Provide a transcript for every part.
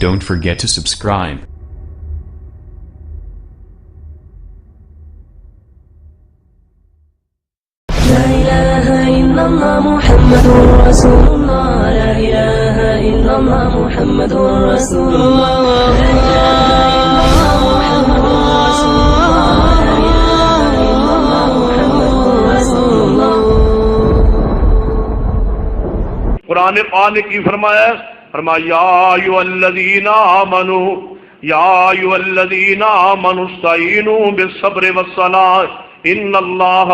Don't forget to subscribe. لا إله إلا الله محمد رسول الله لا إله إلا الله محمد رسول الله لا إله إلا الله محمد رسول الله قرآن پاک نے کی فرمایا یا ایھا الذین آمنوا یا ایھا الذین آمنوا استعینوا بالصبر والصلاۃ ان اللہ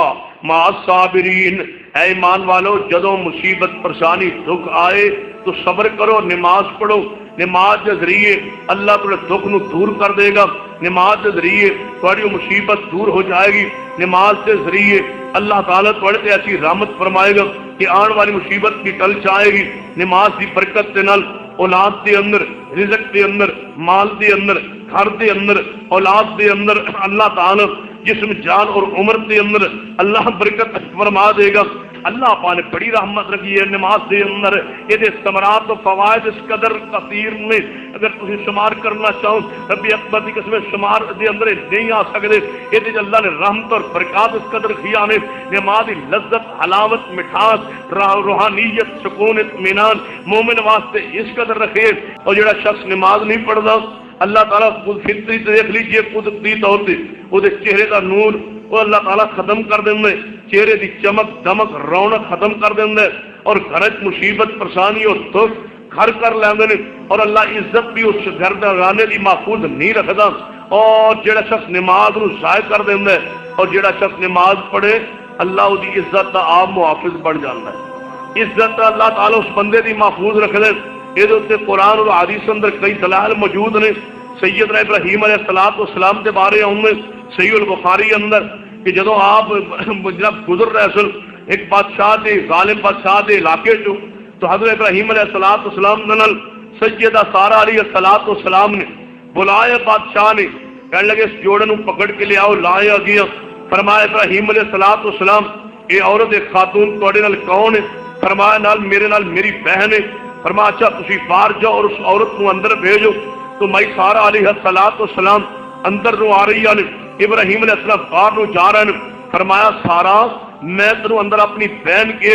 مع الصابرین، اے ایمان والو جدوں مصیبت پریشانی دکھ آئے تو صبر کرو، نماز پڑھو، نماز کے ذریعے اللہ تھوڑے دکھ نو دور کر دے گا، نماز کے ذریعے تھوڑی مصیبت دور ہو جائے گی، نماز کے ذریعے اللہ تعالیٰ تھوڑے تے ایسی رحمت فرمائے گا کہ آن والی مصیبت بھی ٹل جائے گی۔ نماز کی برکت کے نال اولاد دے اندر، رزق دے اندر، مال دے اندر، گھر دے اندر، اولاد دے اندر اللہ تعالیٰ جسم جان اور عمر دے اندر اللہ برکت فرما دے گا۔ اللہ پاک نے بڑی رحمت رکھی ہے نماز دے اندر، یہ ثمرات و فوائد اس قدر کثیر نے، اگر تسی شمار کرنا چاہو ربی اکبر دی قسم شمار دے اندر نہیں آ سکتے۔ یہ اللہ نے رحمت اور برکات اس قدر کیا نے، نماز کی لذت، حلاوت، مٹھاس، روحانیت، سکون، اطمینان مومن واسطے اس قدر رکھے۔ اور جڑا شخص نماز نہیں پڑھتا اللہ تعالیٰ خود فطری دیکھ لیجئے قدرتی طور سے وہ چہرے کا نور وہ اللہ تعالیٰ ختم کر دیں، چہرے کی چمک دمک رونق ختم کر دیں، اور گھر مصیبت پریشانی اور دکھ گھر کر لیں، اور اللہ عزت بھی اس گھر رانے کی محفوظ نہیں رکھتا۔ اور جڑا شخص نماز نو ضائع کر دیں اور جڑا شخص نماز پڑھے اللہ اس کی عزت کا آپ محافظ بن جاتا ہے، عزت اللہ تعالیٰ اس بندے کی محفوظ رکھ دے۔ یہ قرآن اور حدیث اندر کئی دلائل موجود نے۔ سیدنا ابراہیم علیہ السلام کے بارے میں صحیح البخاری اندر کہ جدو آپ جب گزر رہے سن ایک بادشاہ دے ظالم بادشاہ دے علاقے چو، تو حضرت ابراہیم علیہ السلام نال سیدہ سارہ علیہ السلام نے بلایا، بادشاہ نے کہنے لگے اس جوڑے نو پکڑ کے لے آؤ، لایا گیا۔ فرمایا ابراہیم علیہ السلام یہ عورت ایک خاتون تواڈے نال کون ہے؟ فرمایا نال میرے نال میری بہن ہے۔ فرمایا اچھا تسی باہر جاؤ اور اس عورت کو اندر بھیجو۔ تو مائی سارہ علیہ السلام اندر نو آ رہی ہے، ابراہیم علیہ السلام باہر نو جا رہے ہیں۔ فرمایا سارہ میں تنو اندر اپنی بہن کے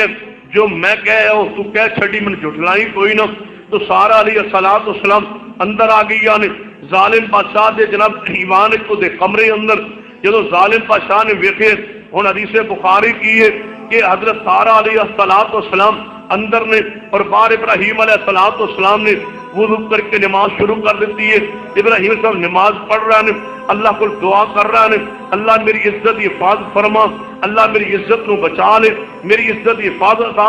جو میں کہہ ہو تو کہہ چھڑی من جھٹلائی کوئی نہ۔ تو سارہ علیہ السلام اندر آ گئی نے ظالم بادشاہ دے جناب ایوان کو دے کمرے اندر۔ جدو ظالم بادشاہ نے ویکھے ہن حدیث بخاری کی ہے کہ حضرت سارہ علیہ السلام اندر نے اور باہر ابراہیم علیہ السلام نے وضو کر کے نماز شروع کر دیتی ہے۔ ابراہیم صاحب نماز پڑھ رہا ہے، اللہ کو دعا کر رہا ہے، اللہ میری عزت حفاظت فرما، اللہ میری عزت نو بچا لے، میری عزت حفاظت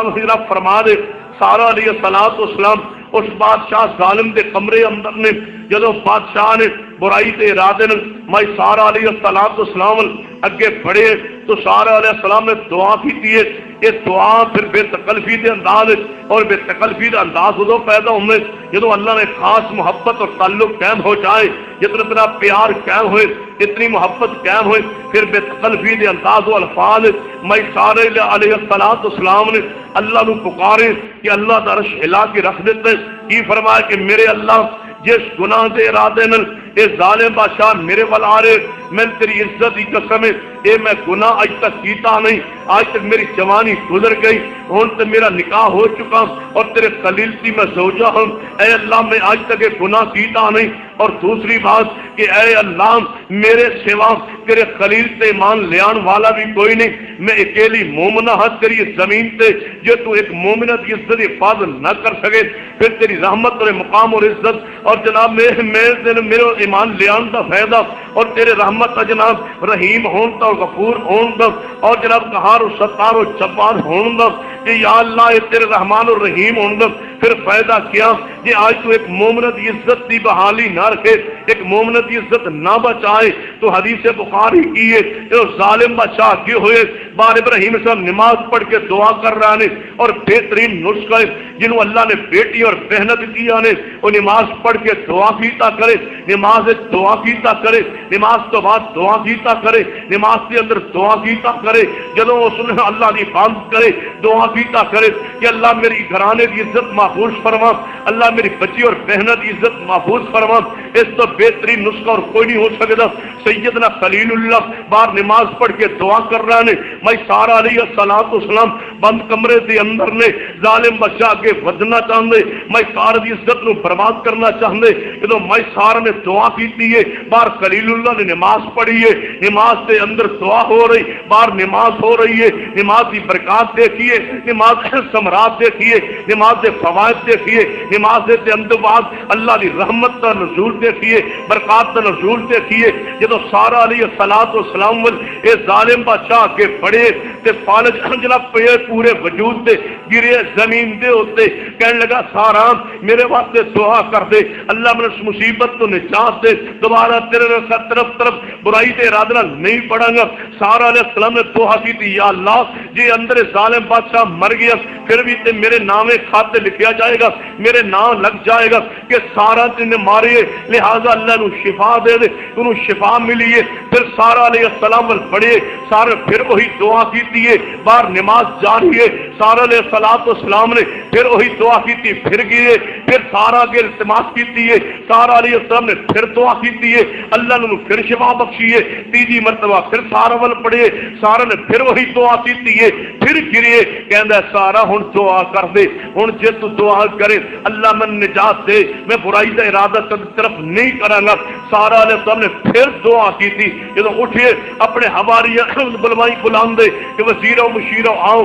فرما دے۔ سارہ علیہ السلام اس بادشاہ ظالم دے کمرے اندر نے جدو بادشاہ نے برائی تے ارادے نے مائی سارہ علیہ السلام اگے بڑھے تو سارہ علیہ السلام نے دعا کی ہے۔ یہ دعا پھر بے تکلفی دے انداز اور بے تکلفی دے انداز ادو پیدا ہونے جدو اللہ نے خاص محبت اور تعلق قائم ہو جائے، جتنا پیار قائم ہوئے، اتنی محبت قائم ہوئے، پھر بے تکلفی دے انداز و الفاظ مائی سارہ علیہ السلام نے اللہ نو پکارے کہ اللہ دا عرش ہلا کے رکھ دیتے۔ کی فرمایا کہ میرے اللہ جس گناہ دے ارادے نل اے ظالم بادشاہ میرے ول آ رہے، میں تیری عزت کی قسم ہے اے میں گناہ اج تک کیتا نہیں، آج تک میری جوانی گزر گئی، ہن تے میرا نکاح ہو چکا اور تیرے خلیل کی میں زوجہ ہوں، اے اللہ میں آج تک یہ گناہ کیتا نہیں۔ اور دوسری بات کہ اے اللہ میرے سوا تیرے خلیل تے ایمان لیان والا بھی کوئی نہیں، میں اکیلی مومنہ ہاتھ تیری زمین تے جو تو ایک مومنہ کی عزت حفاظت نہ کر سکے، پھر تیری رحمت اور مقام اور عزت اور جناب میرے ایمان لیان دا فائدہ اور تیرے رحمت کا جناب رحیم ہون دا اور غفور ہون دا اور جناب قہار و ستار و جبار ہون دا کہ یا اللہ یہ تیرے رحمان اور رحیم ہون دا، پھر فائدہ کیا کہ آج تو ایک مومنت عزت دی بحالی نہ رکھے، ایک مومنت عزت نہ بچائے۔ تو حدیث بخاری کی ہے جو ظالم بادشاہ کے ہوئے بار ابراہیم صاحب نماز پڑھ کے دعا کر رہا ہے اور بہترین نسخہ جنہوں اللہ نے بیٹی اور بہنت کیا نے وہ نماز پڑھ کے دعا کیتا کرے، نماز دعا کیتا کرے، نماز تو بعد دعا کیتا کرے، نماز کے اندر دعا کیتا کرے، جدوں اس نے اللہ دی بند کرے دعا کیتا کرے کہ اللہ میری گھرانے کی عزت محفوظ فرما، اللہ میری بچی اور بہنوں کی عزت محفوظ فرما۔ اس تو بہترین نسخہ اور کوئی نہیں ہو سکتا۔ سیدنا خلیل اللہ بار نماز پڑھ کے دعا کر رہا نے، میں سارا علیہ السلام بند کمرے دے اندر نے ظالم بادشاہ کے ودنا چاہتے، میں سارے دی عزت نو برباد کرنا چاہتے، جدوں میں سارا نے دعا کیتی ہے بار خلیل اللہ نے نماز پڑھی ہے، نماز کے اندر دعا ہو رہی، بار نماز ہو رہی ہے، نماز کی برکات دیکھیے، نماز ثمرات دیکھیے، نماز کے فوائد دیکھیے، نماز کے اندر بعد اللہ کی رحمت کا نزول دیکھیے، برکات کا نزول دیکھیے۔ جدوں سارا علیہ السلام اے ظالم بادشاہ کے بڑے تے فالج جناب پورے وجود دے گرے زمین دے ہوتے، کہنے لگا سارا میرے واسطے دعا کر دے، اللہ میں اس مصیبت تو نجات دے، دوبارہ تیرے طرف برائی دے ارادہ نہیں پڑھا گا۔ سارا علیہ السلام نے دعا کی تھی، یا اللہ جی اندر ظالم بادشاہ مر گیا پھر بھی تے میرے نام کھاتے لکھیا جائے گا، میرے نام لگ جائے گا کہ سارا تین مارے، لہذا اللہ نو شفا دے دے، انہوں شفا ملی ہے۔ پھر سارا علیہ السلام پڑھے، سارے پھر وہی دعا کی ہے، بار نماز جاری ہے، سارا علیہ السلام نے پھر وہی دعا کی تھی، پھر گئے، پھر سارا کے التماس کی ہے، سارا علیہ السلام نے پھر دعا کی ہے، اللہ نے پھر شفا بخشی ہے، تیجی مرتبہ پھر سارا ول پڑھے، سارا نے پھر وہی دعا کی ہے، پھر گرے، کہندا سارا ہن دعا کر دے، ہن جے تو دعا کرے اللہ من نجات دے، میں برائی کا ارادہ طرف نہیں کراں گا۔ سارا علیہ السلام نے پھر دعا کی تھی، جدوں اٹھے اپنے حواریاں بلوائی بلاندے کہ وزیرو مشیرو آؤ،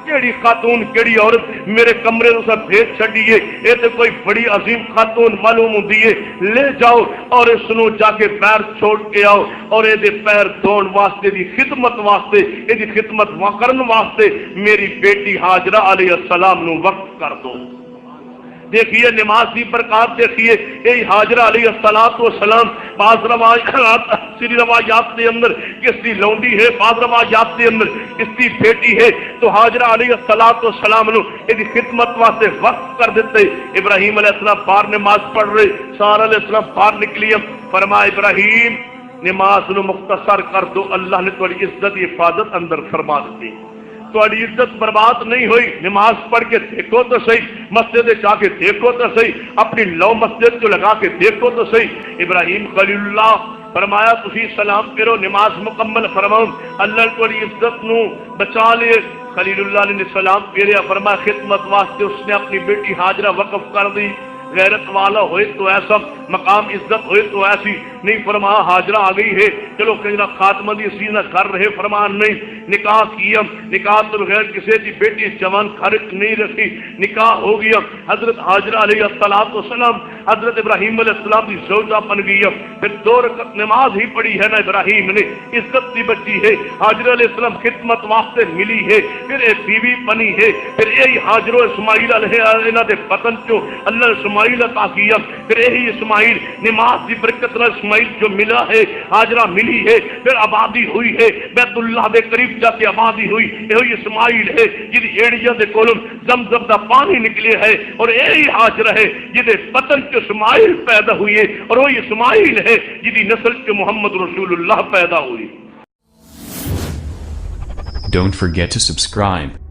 کیڑی خاتون کیڑی عورت میرے کمرے نو سب بھیج چھڈیے، اے تے کوئی بڑی عظیم خاتون معلوم ہوندی ہے، لے جاؤ اور اس نو جا کے پیر چھوڑ کے آؤ اور اے دے پیر دھون واسطے دی خدمت واسطے، اے دی خدمت کرن واسطے میری بیٹی ہاجرہ علیہ السلام نو وقف کر دو۔ دیکھیے نماز کی برکات دیکھیے، یہ حاجرہ علیہ السلام بعض روایات کے اندر کس کی لونڈی ہے، بعض روایات کے اندر کس کی بیٹی ہے، تو حاجرہ علیہ السلام نے یہ خدمت واسطے وقف کر دیتے۔ ابراہیم علیہ السلام باہر نماز پڑھ رہے، سارا علیہ السلام باہر نکلی، فرمایا ابراہیم نماز نو مختصر کر دو، اللہ نے تھوڑی عزت حفاظت اندر فرما دی، تھوڑی عزت برباد نہیں ہوئی، نماز پڑھ کے دیکھو تو صحیح، مسجد جا کے دیکھو تو صحیح، اپنی لو مسجد کو لگا کے دیکھو تو صحیح۔ ابراہیم خلیل اللہ فرمایا تسی سلام کرو، نماز مکمل فرماؤ، اللہ تھوڑی عزت نو بچا لے۔ خلیل اللہ نے سلام پھیریا، فرمایا خدمت واسطے اس نے اپنی بیٹی ہاجرہ وقف کر دی۔ غیرت والا ہوئے تو ایسا، مقام عزت ہوئے تو ایسی نہیں، فرمایا ہاجرہ آ گئی ہے، چلو کہیں خاتمہ دی سینہ کر رہے، فرمان نہیں، نکاح کیا، نکاح تو غیر کسی کی بیٹی جوان خرچ نہیں رکھی، نکاح ہو گیا، حضرت ہاجرہ علیہ السلام حضرت ابراہیم علیہ السلام کی زوجہ بن گئی۔ پھر 2 رکعت نماز ہی پڑھی ہے نا ابراہیم نے، عزت کی بچی ہے، حاجرہ علیہ السلام خدمت واسطے ملی ہے، پھر ایک بیوی بنی ہے، پھر یہی حاجر و اسماعیل علیہ دے پتن چو اللہ نے اسماعیل عطا کیا، پھر یہی اسماعیل نماز کی برکت نال اسماعیل جو ملا ہے، ہاجرہ ملی ہے، پھر آبادی ہوئی ہے، بیت اللہ دے قریب جا کے آبادی ہوئی، یہی اسماعیل ہے جی ایڑیاں دے کولوں زمزم دا پانی نکلے ہے، اور یہی ہاجرہ ہے جی پتن چ اسماعیل پیدا ہوئی ہے، اور وہی اسماعیل ہے جی نسل چ محمد رسول اللہ پیدا ہوئی۔ Don't forget to subscribe.